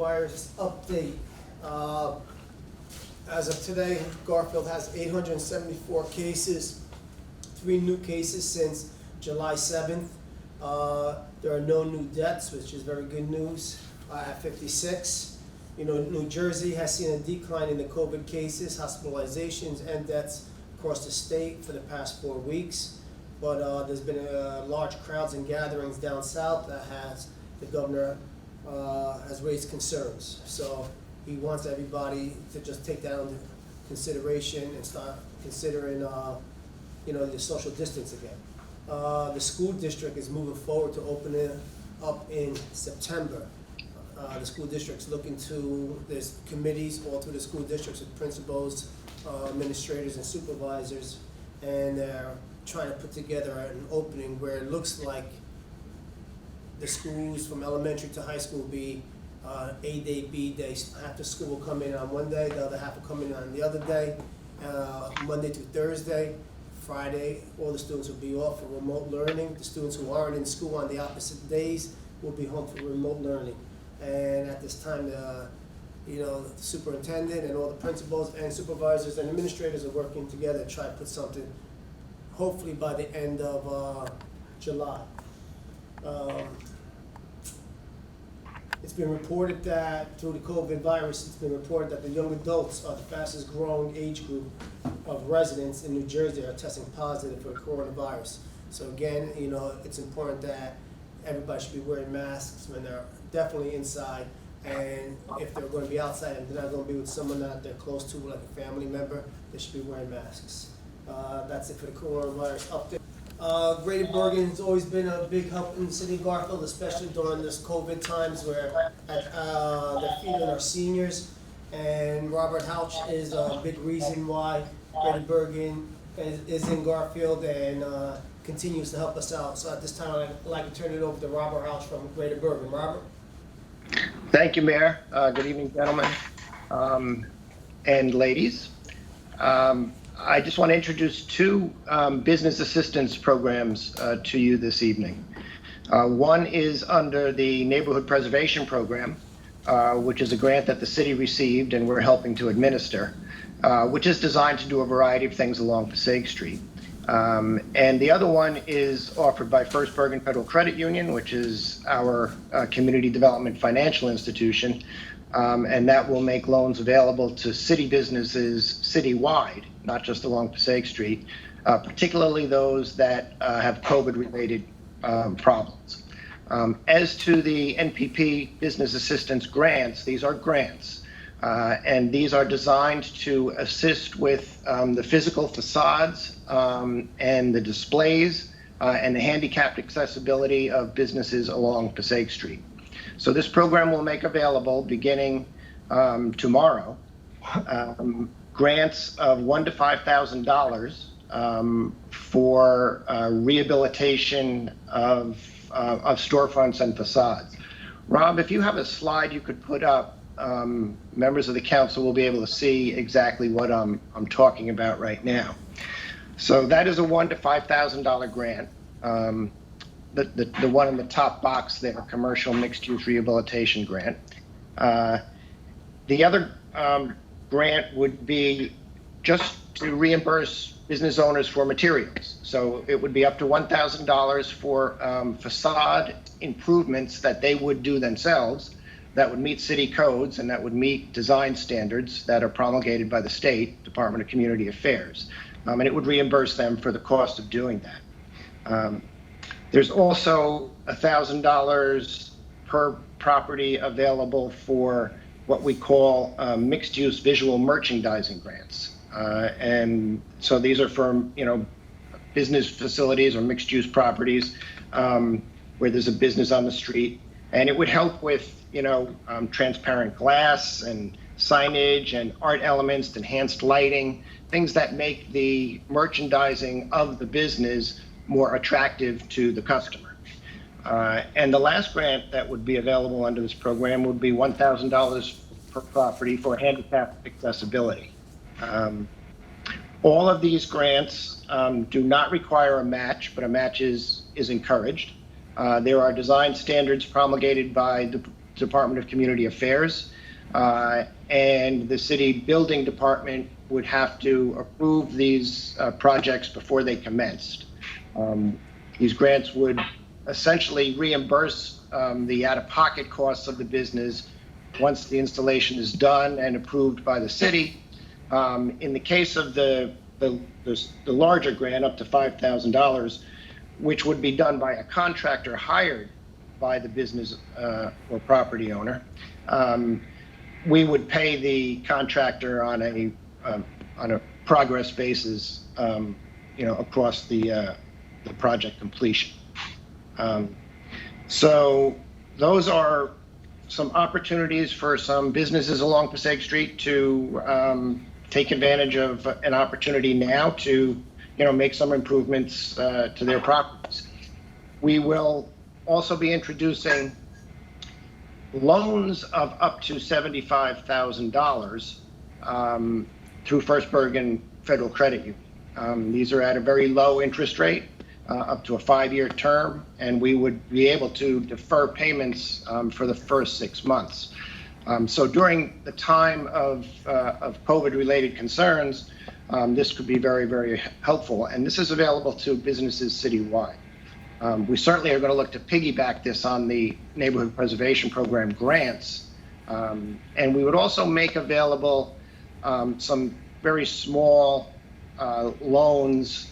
Virus update. As of today, Garfield has 874 cases, 3 new cases since July 7th. There are no new deaths, which is very good news, at 56. New Jersey has seen a decline in the COVID cases, hospitalizations, and deaths across the state for the past 4 weeks. But there's been large crowds and gatherings down south that the governor has raised concerns. So he wants everybody to just take that into consideration and start considering, the social distance again. The school district is moving forward to open it up in September. The school district's there's committees all through the school districts with principals, administrators, and supervisors, and they're trying to put together an opening where it looks like the schools from elementary to high school will be A day, B day. Half the school will come in on one day, the other half will come in on the other day, Monday through Thursday. Friday, all the students will be off for remote learning. The students who aren't in school on the opposite days will be home for remote learning. And at this time, the superintendent and all the principals and supervisors and administrators are working together to try to put something, hopefully by the end of July. It's been reported that through the COVID virus, it's been reported that the young adults are the fastest growing age group of residents in New Jersey are testing positive for coronavirus. So again, it's important that everybody should be wearing masks when they're definitely inside, and if they're going to be outside and they're not going to be with someone that they're close to, like a family member, they should be wearing masks. That's it for the coronavirus update. Greater Bergen has always been a big help in the city of Garfield, especially during this COVID times where they're feeding our seniors. And Robert Houch is a big reason why Greater Bergen is in Garfield and continues to help us out. So at this time, I'd like to turn it over to Robert Houch from Greater Bergen. Robert? Thank you, Mayor. Good evening, gentlemen and ladies. I just want to introduce 2 business assistance programs to you this evening. One is under the Neighborhood Preservation Program, which is a grant that the city received and we're helping to administer, which is designed to do a variety of things along Passaic Street. And the other one is offered by First Bergen Federal Credit Union, which is our community development financial institution, and that will make loans available to city businesses citywide, not just along Passaic Street, particularly those that have COVID-related problems. As to the NPP business assistance grants, these are grants, and these are designed to assist with the physical facades and the displays and the handicapped accessibility of businesses along Passaic Street. So this program will make available, beginning tomorrow, grants of $1,000 to $5,000 for rehabilitation of storefronts and facades. Rob, if you have a slide you could put up, members of the council will be able to see exactly what I'm talking about right now. So that is a $1,000 to $5,000 grant. The one in the top box there, commercial mixed-use rehabilitation grant. The other grant would be just to reimburse business owners for materials. So it would be up to $1,000 for facade improvements that they would do themselves that would meet city codes and that would meet design standards that are promulgated by the state Department of Community Affairs. And it would reimburse them for the cost of doing that. There's also $1,000 per property available for what we call mixed-use visual merchandising grants. And so these are for, business facilities or mixed-use properties where there's a business on the street. And it would help with, transparent glass and signage and art elements, enhanced lighting, things that make the merchandising of the business more attractive to the customer. And the last grant that would be available under this program would be $1,000 per property for handicap accessibility. All of these grants do not require a match, but a match is encouraged. There are design standards promulgated by Department of Community Affairs, and the city building department would have to approve these projects before they commenced. These grants would essentially reimburse the out-of-pocket costs of the business once the installation is done and approved by the city. In the case of the larger grant, up to $5,000, which would be done by a contractor hired by the business or property owner, we would pay the contractor on a progress basis, across the project completion. So those are some opportunities for some businesses along Passaic Street to take advantage of an opportunity now to, make some improvements to their properties. We will also be introducing loans of up to $75,000 through First Bergen Federal Credit Union. These are at a very low interest rate, up to a 5-year term, and we would be able to defer payments for the first 6 months. So during the time of COVID-related concerns, this could be very, very helpful, and this is available to businesses citywide. We certainly are going to look to piggyback this on the Neighborhood Preservation Program grants, and we would also make available some very small loans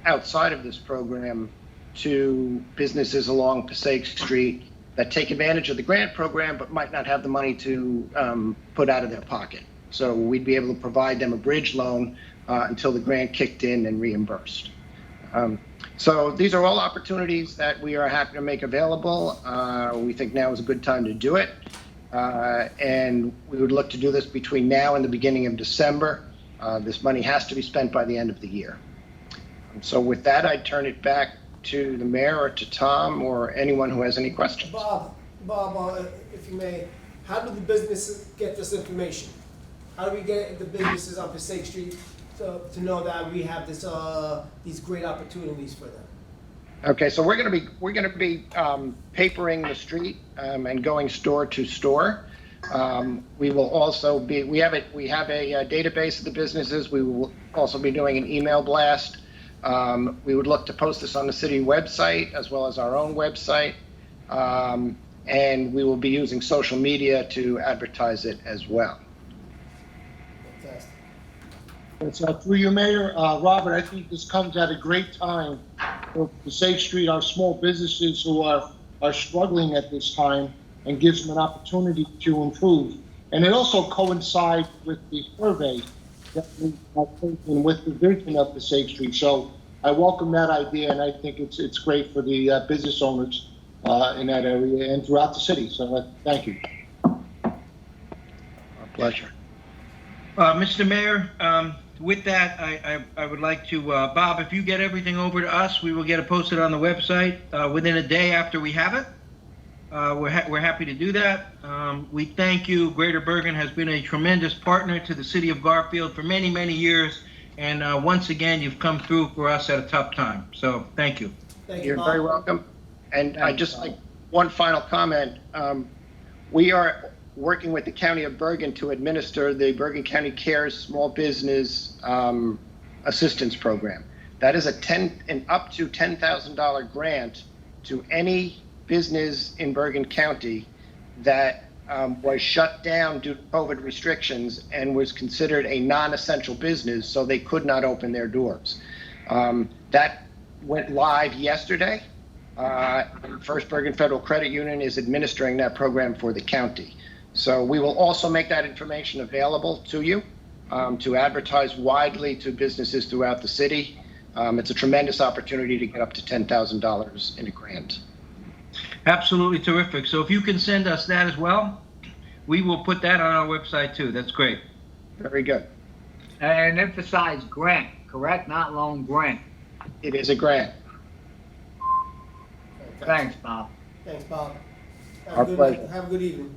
outside of this program to businesses along Passaic Street that take advantage of the grant program but might not have the money to put out of their pocket. So we'd be able to provide them a bridge loan until the grant kicked in and reimbursed. So these are all opportunities that we are happy to make available. We think now is a good time to do it. And we would look to do this between now and the beginning of December. This money has to be spent by the end of the year. So with that, I'd turn it back to the mayor or to Tom or anyone who has any questions. Bob, if you may, how do the businesses get this information? How do we get the businesses on Passaic Street to know that we have this these great opportunities for them? Okay, so we're going to be papering the street and going store to store. We will also be we have a database of the businesses. We will also be doing an email blast. We would look to post this on the city website as well as our own website, and we will be using social media to advertise it as well. Fantastic. Through you, Mayor, Robert, I think this comes at a great time for Passaic Street, our small businesses who are struggling at this time, and gives them an opportunity to improve. And it also coincides with the survey that we are taking with the vision of Passaic Street. So I welcome that idea, and I think it's great for the business owners in that area and throughout the city. So thank you. Our pleasure. Mr. Mayor, with that, I would like to, Bob, if you get everything over to us, we will get it posted on the website within a day after we have it. We're happy to do that. We thank you. Greater Bergen has been a tremendous partner to the city of Garfield for many, many years. And once again, you've come through for us at a tough time. So thank you. Thank you, You're Bob. very welcome. And I just like one final comment. We are working with the County of Bergen to administer the Bergen County Cares Small Business Assistance Program. That is an up to $10,000 grant to any business in Bergen County that was shut down due to COVID restrictions and was considered a non-essential business, so they could not open their doors. That went live yesterday. First Bergen Federal Credit Union is administering that program for the county. So we will also make that information available to you to advertise widely to businesses throughout the city. It's a tremendous opportunity to get up to $10,000 in a grant. Absolutely terrific. So if you can send us that as well, we will put that on our website too. That's great. Very good. And emphasize grant, correct? Not loan, grant. It is a grant. Fantastic. Thanks, Bob. Thanks, Bob. Our pleasure. Have a good evening.